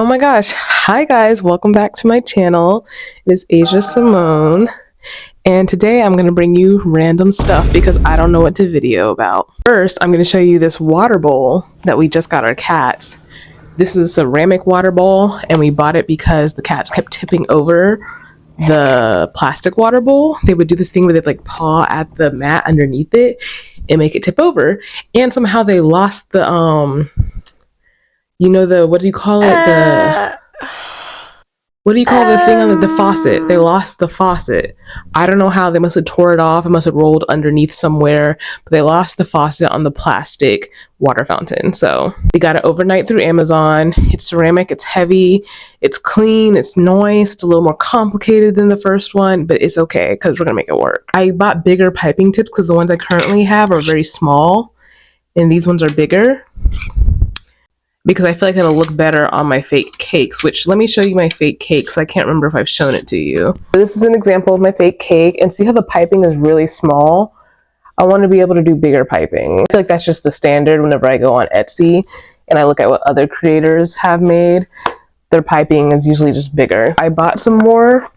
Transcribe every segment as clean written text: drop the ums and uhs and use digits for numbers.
my gosh. Hi guys, welcome back to my channel. It is Asia Simone. And today I'm going to bring you random stuff because I don't know what to video about. First, I'm going to show you this water bowl that we just got our cats. This is a ceramic water bowl and we bought it because the cats kept tipping over the plastic water bowl. They would do this thing where they'd like paw at the mat underneath it and make it tip over. And somehow they lost the what do you call it? What do you call the thing on the faucet? They lost the faucet. I don't know how. They must have tore it off. It must have rolled underneath somewhere. But they lost the faucet on the plastic water fountain. So we got it overnight through Amazon. It's ceramic. It's heavy. It's clean. It's nice. It's a little more complicated than the first one, but it's okay because we're going to make it work. I bought bigger piping tips because the ones I currently have are very small. And these ones are bigger, because I feel like it'll look better on my fake cakes, which let me show you my fake cakes. I can't remember if I've shown it to you. This is an example of my fake cake, and see how the piping is really small? I want to be able to do bigger piping. I feel like that's just the standard whenever I go on Etsy and I look at what other creators have made. Their piping is usually just bigger. I bought some more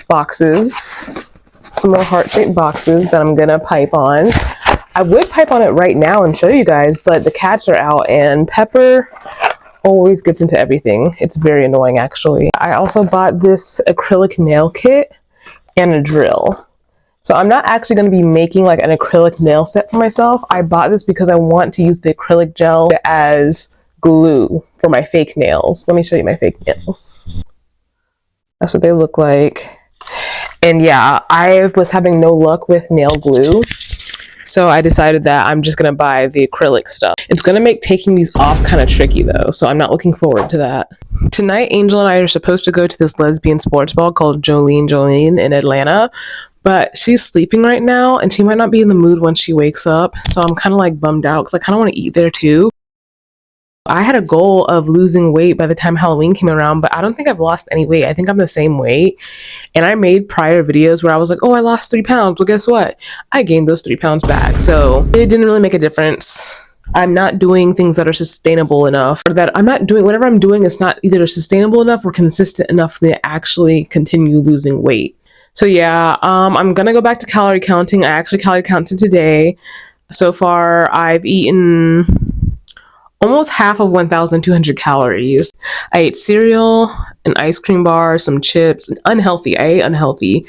boxes, some more heart-shaped boxes that I'm gonna pipe on. I would pipe on it right now and show you guys, but the cats are out and Pepper always gets into everything. It's very annoying, actually. I also bought this acrylic nail kit and a drill. So I'm not actually going to be making like an acrylic nail set for myself. I bought this because I want to use the acrylic gel as glue for my fake nails. Let me show you my fake nails. That's what they look like. And yeah, I was having no luck with nail glue. So I decided that I'm just going to buy the acrylic stuff. It's going to make taking these off kind of tricky though, so I'm not looking forward to that. Tonight, Angel and I are supposed to go to this lesbian sports ball called Jolene in Atlanta, but she's sleeping right now and she might not be in the mood when she wakes up, so I'm kind of like bummed out because I kind of want to eat there too. I had a goal of losing weight by the time Halloween came around, but I don't think I've lost any weight. I think I'm the same weight. And I made prior videos where I was like, oh, I lost 3 pounds. Well, guess what? I gained those 3 pounds back. So it didn't really make a difference. I'm not doing things that are sustainable enough, or that I'm not doing, whatever I'm doing is not either sustainable enough or consistent enough for me to actually continue losing weight. So yeah, I'm going to go back to calorie counting. I actually calorie counted today. So far, I've eaten almost half of 1,200 calories. I ate cereal, an ice cream bar, some chips, unhealthy. I ate unhealthy,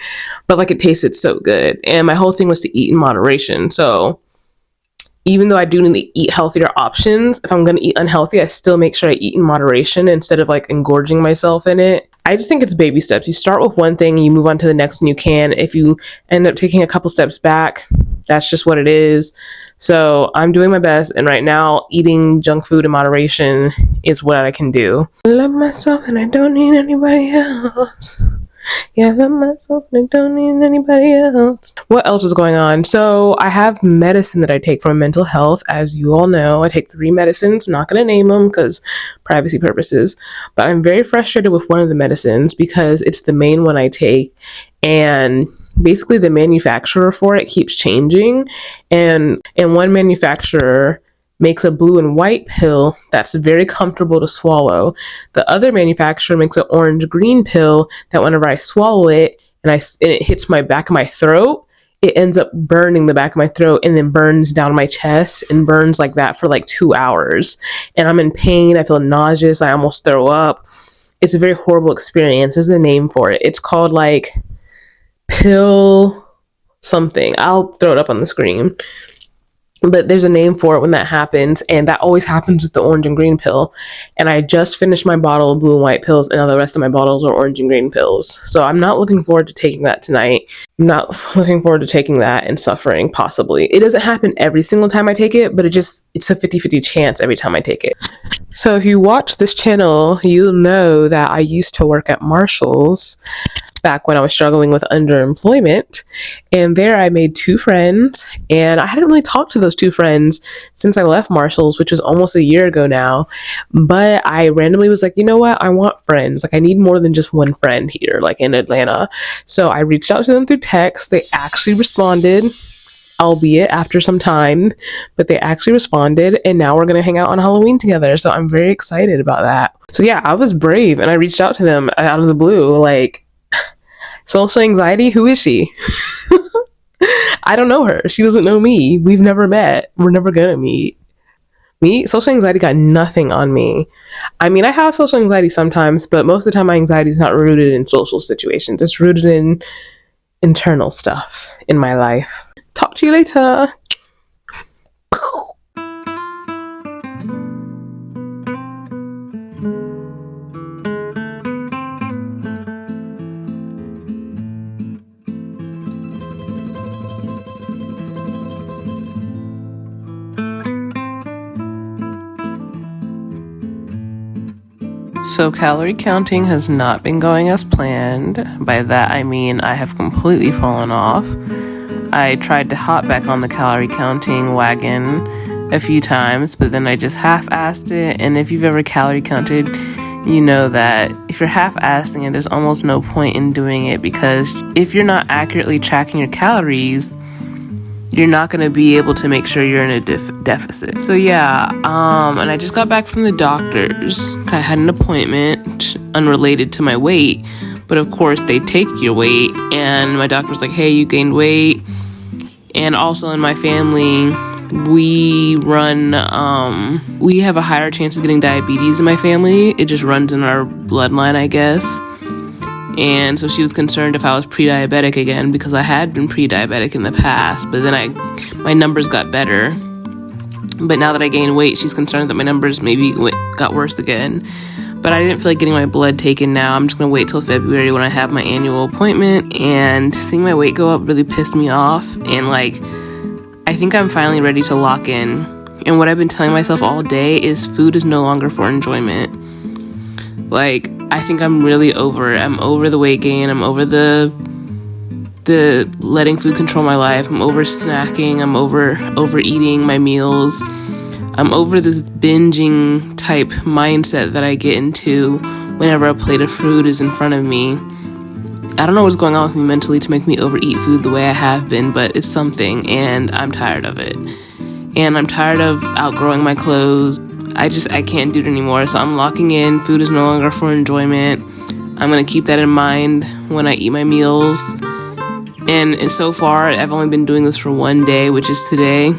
but like it tasted so good. And my whole thing was to eat in moderation. So even though I do need to eat healthier options, if I'm going to eat unhealthy, I still make sure I eat in moderation instead of like engorging myself in it. I just think it's baby steps. You start with one thing and you move on to the next when you can. If you end up taking a couple steps back, that's just what it is. So I'm doing my best, and right now eating junk food in moderation is what I can do. I love myself and I don't need anybody else. Yeah, I love myself and I don't need anybody else. What else is going on? So I have medicine that I take for mental health. As you all know, I take 3 medicines. Not going to name them because privacy purposes. But I'm very frustrated with one of the medicines because it's the main one I take. And basically the manufacturer for it keeps changing. And one manufacturer makes a blue and white pill that's very comfortable to swallow. The other manufacturer makes an orange green pill that whenever I swallow it and it hits my back of my throat, it ends up burning the back of my throat and then burns down my chest and burns like that for like 2 hours. And I'm in pain. I feel nauseous. I almost throw up. It's a very horrible experience. There's a name for it. It's called like pill something. I'll throw it up on the screen. But there's a name for it when that happens, and that always happens with the orange and green pill. And I just finished my bottle of blue and white pills, and now the rest of my bottles are orange and green pills. So I'm not looking forward to taking that tonight. I'm not looking forward to taking that and suffering, possibly. It doesn't happen every single time I take it, but it's a 50-50 chance every time I take it. So if you watch this channel, you'll know that I used to work at Marshall's back when I was struggling with underemployment, and there I made 2 friends, and I hadn't really talked to those 2 friends since I left Marshall's, which was almost a year ago now. But I randomly was like, you know what, I want friends. Like I need more than just one friend here, like in Atlanta. So I reached out to them through text. They actually responded. albeit after some time, but they actually responded, and now we're gonna hang out on Halloween together. So I'm very excited about that. So yeah, I was brave and I reached out to them out of the blue, like, social anxiety, who is she? I don't know her. She doesn't know me. We've never met. We're never gonna meet. Me, social anxiety got nothing on me. I mean, I have social anxiety sometimes, but most of the time my anxiety is not rooted in social situations. It's rooted in internal stuff in my life. Talk to you later. So calorie counting has not been going as planned. By that I mean I have completely fallen off. I tried to hop back on the calorie counting wagon a few times, but then I just half-assed it. And if you've ever calorie counted, you know that if you're half-assing it, there's almost no point in doing it, because if you're not accurately tracking your calories, you're not going to be able to make sure you're in a deficit. So yeah, and I just got back from the doctor's. I had an appointment unrelated to my weight, but of course they take your weight, and my doctor was like, hey, you gained weight. And also in my family, we have a higher chance of getting diabetes in my family. It just runs in our bloodline, I guess. And so she was concerned if I was pre-diabetic again, because I had been pre-diabetic in the past, but then my numbers got better. But now that I gained weight, she's concerned that my numbers maybe got worse again. But I didn't feel like getting my blood taken now. I'm just going to wait till February when I have my annual appointment. And seeing my weight go up really pissed me off. And I think I'm finally ready to lock in. And what I've been telling myself all day is food is no longer for enjoyment. I think I'm really over it. I'm over the weight gain. I'm over the letting food control my life. I'm over snacking. I'm overeating my meals. I'm over this binging type mindset that I get into whenever a plate of food is in front of me. I don't know what's going on with me mentally to make me overeat food the way I have been, but it's something, and I'm tired of it. And I'm tired of outgrowing my clothes. I can't do it anymore, so I'm locking in. Food is no longer for enjoyment. I'm going to keep that in mind when I eat my meals. And so far, I've only been doing this for one day, which is today.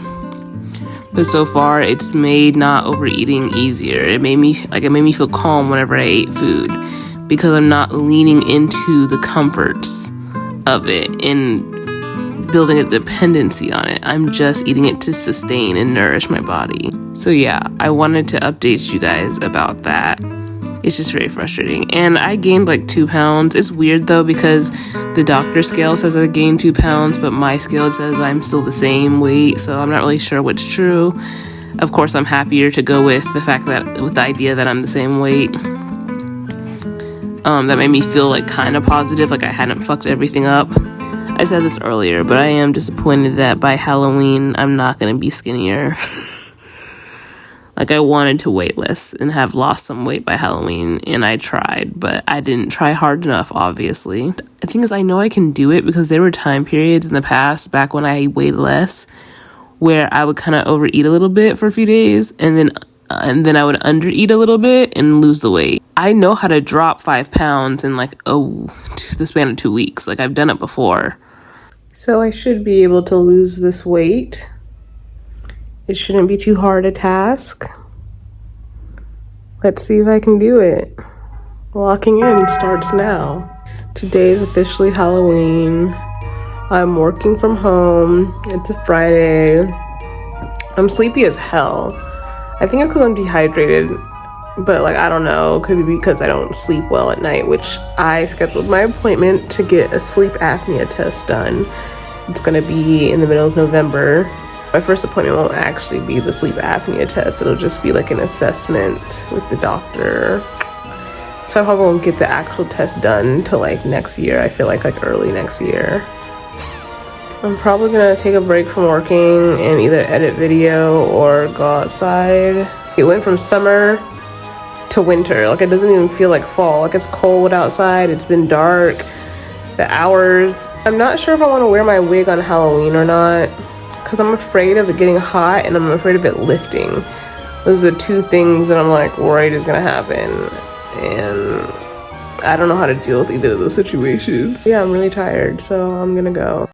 But so far, it's made not overeating easier. It made me feel calm whenever I ate food, because I'm not leaning into the comforts of it and building a dependency on it. I'm just eating it to sustain and nourish my body. So yeah, I wanted to update you guys about that. It's just very frustrating. And I gained 2 pounds. It's weird though, because the doctor's scale says I gained 2 pounds, but my scale says I'm still the same weight. So I'm not really sure what's true. Of course, I'm happier to go with the idea that I'm the same weight. That made me feel kind of positive, I hadn't fucked everything up. I said this earlier, but I am disappointed that by Halloween, I'm not going to be skinnier. I wanted to wait less and have lost some weight by Halloween, and I tried, but I didn't try hard enough, obviously. The thing is, I know I can do it because there were time periods in the past, back when I weighed less, where I would kind of overeat a little bit for a few days, and then I would undereat a little bit and lose the weight. I know how to drop 5 pounds in the span of 2 weeks. I've done it before. So I should be able to lose this weight. It shouldn't be too hard a task. Let's see if I can do it. Locking in starts now. Today is officially Halloween. I'm working from home. It's a Friday. I'm sleepy as hell. I think it's because I'm dehydrated, but I don't know. Could be because I don't sleep well at night, which I scheduled my appointment to get a sleep apnea test done. It's gonna be in the middle of November. My first appointment won't actually be the sleep apnea test. It'll just be an assessment with the doctor. So I probably won't get the actual test done until next year. I feel like early next year. I'm probably gonna take a break from working and either edit video or go outside. It went from summer to winter. It doesn't even feel like fall. It's cold outside. It's been dark. The hours. I'm not sure if I want to wear my wig on Halloween or not. because I'm afraid of it getting hot and I'm afraid of it lifting. Those are the two things that I'm like worried is gonna happen, and I don't know how to deal with either of those situations. Yeah, I'm really tired, so I'm gonna go.